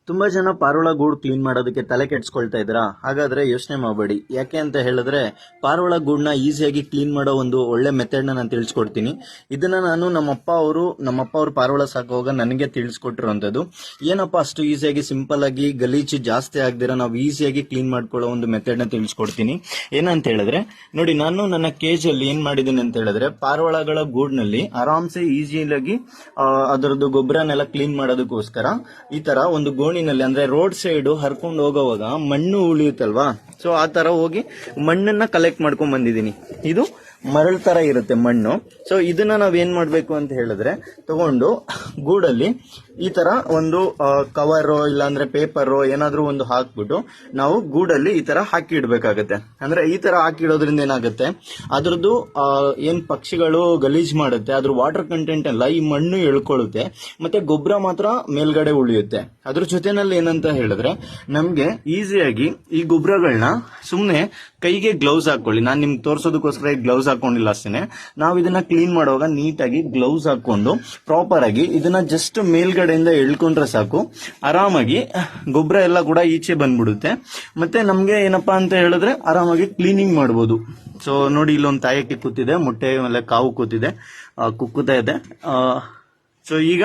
ತುಂಬಾ ಜನ ಪಾರೋಳ ಗೂಡು ಕ್ಲೀನ್ ಮಾಡೋದಕ್ಕೆ ತಲೆ ಕೆಡ್ಸ್ಕೊಳ್ತಾ ಇದ್ದೀರಾ? ಹಾಗಾದ್ರೆ ಯೋಚನೆ ಮಾಡಬೇಡಿ. ಯಾಕೆ ಅಂತ ಹೇಳಿದ್ರೆ ಪಾರೋಳ ಗೂಡನ್ನ ಈಸಿಯಾಗಿ ಕ್ಲೀನ್ ಮಾಡೋ ಒಂದು ಒಳ್ಳೆ ಮೆಥಡ್ನ ನಾನು ತಿಳಿಸ್ಕೊಡ್ತೀನಿ. ಇದನ್ನ ನಾನು ನಮ್ಮಪ್ಪ ಅವರು ಪಾರೋಳ ಸಾಕುವಾಗ ನನಗೆ ತಿಳಿಸ್ಕೊಟ್ಟಿರುವಂಥದ್ದು. ಏನಪ್ಪ ಅಷ್ಟು ಈಸಿಯಾಗಿ ಸಿಂಪಲ್ ಆಗಿ ಗಲೀಜು ಜಾಸ್ತಿ ಆಗದಿರ ನಾವು ಈಸಿಯಾಗಿ ಕ್ಲೀನ್ ಮಾಡ್ಕೊಳ್ಳೋ ಒಂದು ಮೆಥಡ್ನ ತಿಳಿಸ್ಕೊಡ್ತೀನಿ. ಏನಂತ ಹೇಳಿದ್ರೆ ನೋಡಿ, ನಾನು ನನ್ನ ಕೇಜಲ್ಲಿ ಏನ್ ಮಾಡಿದ್ದೀನಿ ಅಂತ ಹೇಳಿದ್ರೆ ಪಾರೋಳಗಳ ಗೂಡ್ನಲ್ಲಿ ಆರಾಮ್ಸೆ ಈಸಿಯಾಗಿ ಅದರದ್ದು ಗೊಬ್ಬರನೆಲ್ಲ ಕ್ಲೀನ್ ಮಾಡೋದಕ್ಕೋಸ್ಕರ ಈ ತರ ಒಂದು ಗೋಣಿನಲ್ಲಿ ಅಂದ್ರೆ ರೋಡ್ ಸೈಡ್ ಹರ್ಕೊಂಡು ಹೋಗೋವಾಗ ಮಣ್ಣು ಉಳಿಯುತ್ತಲ್ವಾ, ಸೊ ಆ ತರ ಹೋಗಿ ಮಣ್ಣನ್ನ ಕಲೆಕ್ಟ್ ಮಾಡ್ಕೊಂಡ್ ಬಂದಿದ್ದೀನಿ. ಇದು ಮರಳು ತರ ಇರುತ್ತೆ ಮಣ್ಣು. ಸೊ ಇದನ್ನ ನಾವ್ ಏನ್ ಮಾಡ್ಬೇಕು ಅಂತ ಹೇಳಿದ್ರೆ ತಗೊಂಡು ಗೂಡಲ್ಲಿ ಈ ತರ ಒಂದು ಕವರೋ ಇಲ್ಲಾಂದ್ರೆ ಪೇಪರೋ ಏನಾದ್ರೂ ಒಂದು ಹಾಕ್ಬಿಟ್ಟು ನಾವು ಗೂಡಲ್ಲಿ ಈ ತರ ಹಾಕಿ ಇಡ್ಬೇಕಾಗತ್ತೆ. ಅಂದ್ರೆ ಈ ತರ ಹಾಕಿ ಇಡೋದ್ರಿಂದ ಏನಾಗುತ್ತೆ, ಅದ್ರದ್ದು ಏನ್ ಪಕ್ಷಿಗಳು ಗಲೀಜ್ ಮಾಡುತ್ತೆ ಅದ್ರ ವಾಟರ್ ಕಂಟೆಂಟ್ ಎಲ್ಲ ಈ ಮಣ್ಣು ಎಳ್ಕೊಳ್ಳುತ್ತೆ, ಮತ್ತೆ ಗೊಬ್ಬರ ಮಾತ್ರ ಮೇಲ್ಗಡೆ ಉಳಿಯುತ್ತೆ. ಅದ್ರ ಜೊತೆನಲ್ಲಿ ಏನಂತ ಹೇಳಿದ್ರೆ ನಮ್ಗೆ ಈಸಿಯಾಗಿ ಈ ಗೊಬ್ಬರಗಳನ್ನ ಸುಮ್ನೆ ಕೈಗೆ ಗ್ಲೌಸ್ ಹಾಕೊಳ್ಳಿ. ನಾನು ನಿಮ್ಗೆ ತೋರ್ಸೋದಕ್ಕೋಸ್ಕರ ಈ ಗ್ಲೌಸ್ ಹಾಕೊಂಡಿಲ್ಲ ಅಷ್ಟೇ. ನಾವು ಇದನ್ನ ಕ್ಲೀನ್ ಮಾಡುವಾಗ ನೀಟಾಗಿ ಗ್ಲೌಸ್ ಹಾಕೊಂಡು ಪ್ರಾಪರ್ ಆಗಿ ಇದನ್ನ ಜಸ್ಟ್ ಮೇಲ್ಗಡೆಯಿಂದ ಎಳ್ಕೊಂಡ್ರೆ ಸಾಕು, ಆರಾಮಾಗಿ ಗೊಬ್ಬರ ಎಲ್ಲ ಕೂಡ ಈಚೆ ಬಂದ್ಬಿಡುತ್ತೆ. ಮತ್ತೆ ನಮ್ಗೆ ಏನಪ್ಪಾ ಅಂತ ಹೇಳಿದ್ರೆ ಆರಾಮಾಗಿ ಕ್ಲೀನಿಂಗ್ ಮಾಡ್ಬೋದು. ಸೊ ನೋಡಿ, ಇಲ್ಲೊಂದು ತಾಯಕ್ಕೆ ಕೂತಿದೆ, ಮೊಟ್ಟೆ ಮೇಲೆ ಕಾವು ಕೂತಿದೆ, ಕುಕ್ಕುತ್ತಾ ಇದೆ. ಸೊ ಈಗ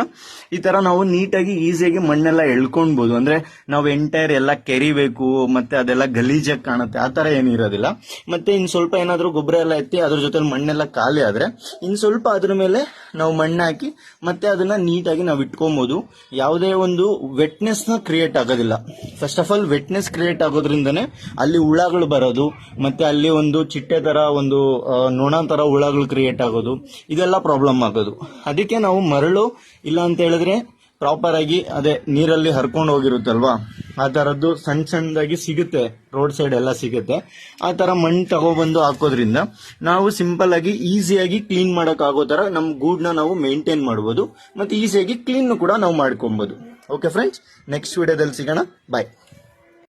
ಈ ತರ ನಾವು ನೀಟಾಗಿ ಈಸಿಯಾಗಿ ಮಣ್ಣೆಲ್ಲ ಎಳ್ಕೊಳ್ಬಹುದು. ಅಂದ್ರೆ ನಾವು ಎಂಟೈರ್ ಎಲ್ಲ ಕೆರಿಬೇಕು ಮತ್ತೆ ಅದೆಲ್ಲ ಗಲೀಜಾಗಿ ಕಾಣುತ್ತೆ, ಆ ತರ ಏನಿರೋದಿಲ್ಲ. ಮತ್ತೆ ಇನ್ ಸ್ವಲ್ಪ ಏನಾದ್ರೂ ಗೊಬ್ಬರ ಎಲ್ಲ ಎತ್ತಿ ಅದ್ರ ಜೊತೆ ಮಣ್ಣೆಲ್ಲ ಖಾಲಿ ಆದ್ರೆ ಇನ್ ಸ್ವಲ್ಪ ಅದ್ರ ಮೇಲೆ ನಾವು ಮಣ್ಣು ಹಾಕಿ ಮತ್ತೆ ಅದನ್ನ ನೀಟಾಗಿ ನಾವು ಇಟ್ಕೊಬಹುದು. ಯಾವುದೇ ಒಂದು ವೆಟ್ನೆಸ್ ನ ಕ್ರಿಯೇಟ್ ಆಗೋದಿಲ್ಲ. First of all wetness create ಆಗೋದ್ರಿಂದನೇ ಅಲ್ಲಿ ಹುಳಗಳು ಬರೋದು, ಮತ್ತೆ ಅಲ್ಲಿ ಒಂದು ಚಿಟ್ಟೆ ತರ ಒಂದು ನೊಣ ತರ ಹುಳಗಳು ಕ್ರಿಯೇಟ್ ಆಗೋದು, ಇದೆಲ್ಲ ಪ್ರಾಬ್ಲಮ್ ಆಗೋದು. ಅದಕ್ಕೆ ನಾವು ಮರಳು ಇಲ್ಲ ಅಂತ ಹೇಳಿದ್ರೆ ಪ್ರಾಪರ್ ಆಗಿ ಅದೇ ನೀರಲ್ಲಿ ಹರ್ಕೊಂಡು ಹೋಗಿರುತ್ತಲ್ವಾ, ಆ ತರದ್ದು ಸಣ್ಣ ಸಣ್ಣದಾಗಿ ಸಿಗುತ್ತೆ, ರೋಡ್ ಸೈಡ್ ಎಲ್ಲ ಸಿಗುತ್ತೆ. ಆ ತರ ಮಣ್ಣು ತಗೊಬಂದು ಹಾಕೋದ್ರಿಂದ ನಾವು ಸಿಂಪಲ್ ಆಗಿ ಈಸಿಯಾಗಿ ಕ್ಲೀನ್ ಮಾಡಕ್ ಆಗೋ ತರ ನಮ್ ಗೂಡ್ನ ನಾವು ಮೇಂಟೈನ್ ಮಾಡಬಹುದು, ಮತ್ತೆ ಈಸಿಯಾಗಿ ಕ್ಲೀನ್ ಕೂಡ ನಾವು ಮಾಡ್ಕೊಬಹುದು. ಓಕೆ ಫ್ರೆಂಡ್ಸ್, ನೆಕ್ಸ್ಟ್ ವಿಡಿಯೋದಲ್ಲಿ ಸಿಗೋಣ. ಬಾಯ್.